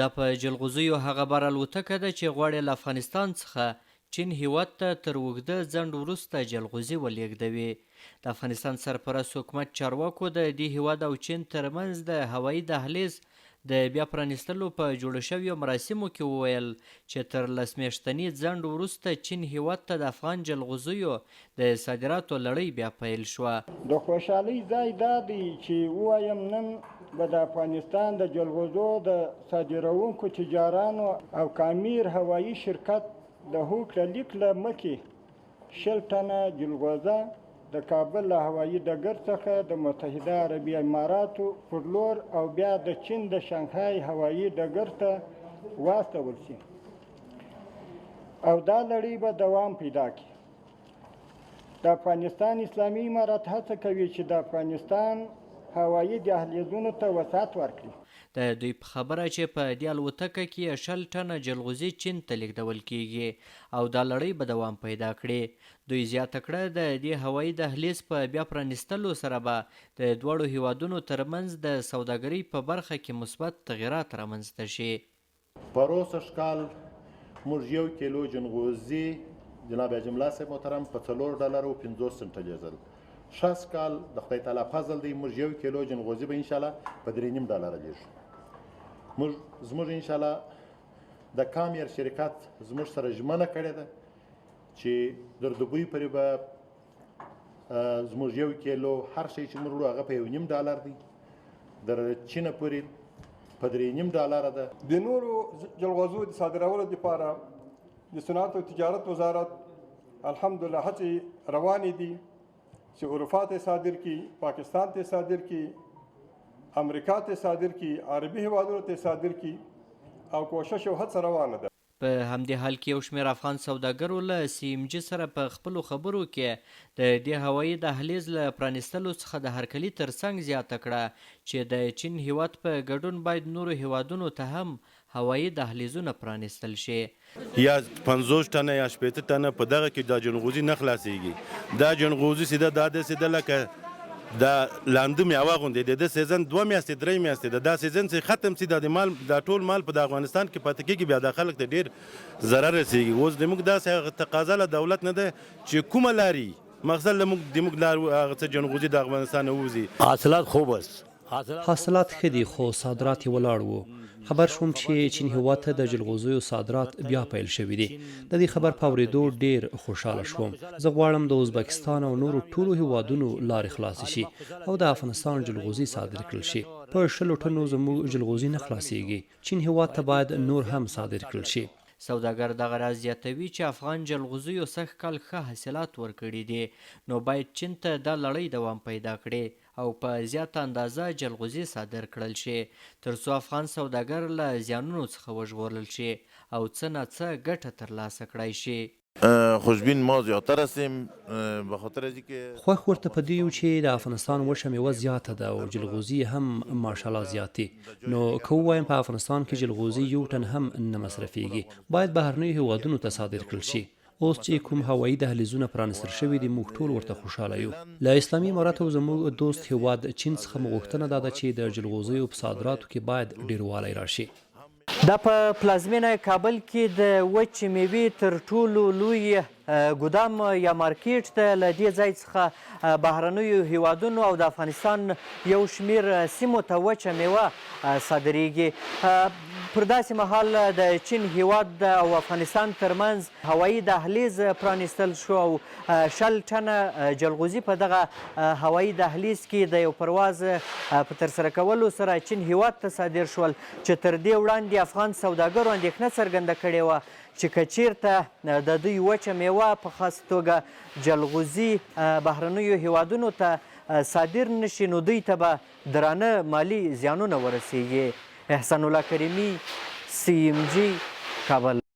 دا په جلغوزیو هغه بار الوتکه ده چې غواړي له افغانستان څخه چین هیواد ته تر اوږده ځنډ وروسته جلغوزي ولېږدوي. د افغانستان سرپرست حکومت چارواکو د دې هیواد او چین ترمنځ د هوایي دهلیز د بیا پرانیستلو په جوړو شویو مراسمو کې وویل چې تر 10 میاشتني ځنډ وروسته چین هیواد ته د افغان جلغوزیو د صادراتو لړۍ بیا پیل شوه. د خوشحالۍ ځای دا دی چې ووایم نن به د افغانستان د جلغوزو د صادروونکو تجارانو او کامیر هوایي شرکت د هوکړه لیک له مخې 10 ټنه جلغوزه د کابل له هوایي ډګر څخه د متحده عربي اماراتو پر لور او بیا د چین د شانګهای هوایي ډګر ته واستول شي او دا لړۍ به دوام پیدا کړي. د افغانستان اسلامي امارات هڅه کوي چې د افغانستان هوایي دهلیزونو ته وسعت ورکړي. د دوی په خبره چې په دې الوتکه کې 10 ټنه جلغوزي چین ته لیږدول کیږي او دا لړۍ به دوام پیدا کړي. دوی زیاته کړه د دې هوایي دهلیز په بیا پرانیستلو سره به د دواړو هیوادونو ترمنځ د سوداګرۍ په برخه کې مثبت تغیرات رامنځته شي. پروسش کال موږ 1 کیلو جلغوزي جناب جمله صاحب محترم په $4.50 لیږدل. 6 کال د خدای تعالی فضل دی موږ 1 کیلو جلغوزي به انشاءالله په $3.5 لیږو. زموږ انشاءالله د کامیر شرکت زموږ سره ژمنه کړې ده چې در دوبۍ پورې به زموږ 1 کیلو هر شی چې موږ وړو هغه په $1.5 دی، در چین پورې په $3.5 ده. د نورو جلغوزو د صادرولو لپاره د صنعت او تجارت وزارت الحمدلله هڅې روانې دي چې اروپا ته صادر کی، پاکستان ته صادر کی، امریکا ته صادر کی، عربي هیوادونو ته صادر کی او کوشش او هڅه روانه ده. په همدې حال کې یو شمېر افغان سوداګرو له CMG سره په خپلو خبرو کې د دې هوایي دهلیز له پرانیستلو څخه د هرکلي ترڅنګ زیاته کړه چې د چین هیواد په ګډون باید نورو هیوادونو ته هم هوایي دهلیزونه پرانیستل شي. یا 50 ټنه یا 80 ټنه په دغه کې د جلغوزي نه خلاصېږي. دا جلغوزي سیده داسې لکه دا لاندې میوه غوندې د سیزن 2 میاشتې 3 میاشتې دا سیزن چې ختم سي دا ټول مال په افغانستان کې پاتې کېږي، بیا د خلک ته ډېر ضرر رسېږي. اوس زموږ داسې تقاضا له دولت نه ده چې کومه لاري مقصد زموږ لار هغه څه جلغوزي د افغانستان نه ووځي. حاصلات خوب است، حاصلات ښه دي خو صادرات یې ولاړ وو. خبر شوم چې چین هیواد ته د جلغوزیو صادرات بیا پیل شوي دي. د دې خبر په اورېدو ډېر خوشحاله شوم. زه غواړم د ازبکستان او نورو ټولو هیوادونو لارې خلاصې شي او د افغانستان جلغوزي صادر کړل شي. په 100 ټنو زموږ جلغوزي نه خلاصېږي. چین هیواد ته باید نور هم صادر کړل شي. سوداګر دغه راز زیاتوي چې افغان جلغوزیو سږ کال ښه حاصلات ورکړي دي نو باید چین ته دا لړۍ دوام پیدا کړي او په زیاته اندازه جلغوزي صادر کړل شي تر څو افغان سوداګر له زیانونو څخه وژغورل شي او څه نه څه ګټه ترلاسه کړای شي. خوشبین ما زیاتر هستیم به خاطر از اینکه خوښ ورته په دې یو چې د افغانستان وچه میوه زیاته ده او جلغوزي هم ماشاءالله زیات دي. نو که ووایم په افغانستان کې جلغوزي 1 ټن هم نه مصرفیږي، باید بهرنیو هیوادونو ته صادر کړل شي. اوس چې کوم هوایي دهلیزونه پرانیستل شوي دي موږ ټول ورته خوشحاله یو. له اسلامي اماراتو زموږ دوست هیواد چین څخه مو غوښتنه دا ده چې د جلغوزیو په صادراتو کې باید ډیروالی راشي. دا په پلازمینه کابل کې د وچې میوې تر ټولو لوی ګودام یا مارکیټ ته له دې ځای څخه بهرنیو هیوادونو او د افغانستان یو شمېر سیمو ته وچه میوه صادریږي. پر داسې مهال د چین هیواد او افغانستان ترمنځ هوایي دهلیز پرانیستل شو او 10 ټنه جلغوزي په دغه هوایي دهلیز کې د یو پرواز په ترسره کولو سره چین هیواد ته صادر شول چې تر دې وړاندې افغان سوداګرو اندېښنه څرګنده کړې وه چې که چیرته د دوی وچه میوه په خاص توګه جلغوزي بهرنیو هیوادونو ته صادر نشي نو دوی ته به درانه مالي زیانونه ورسیږي. احسان الله کریمي، CMG، کابل.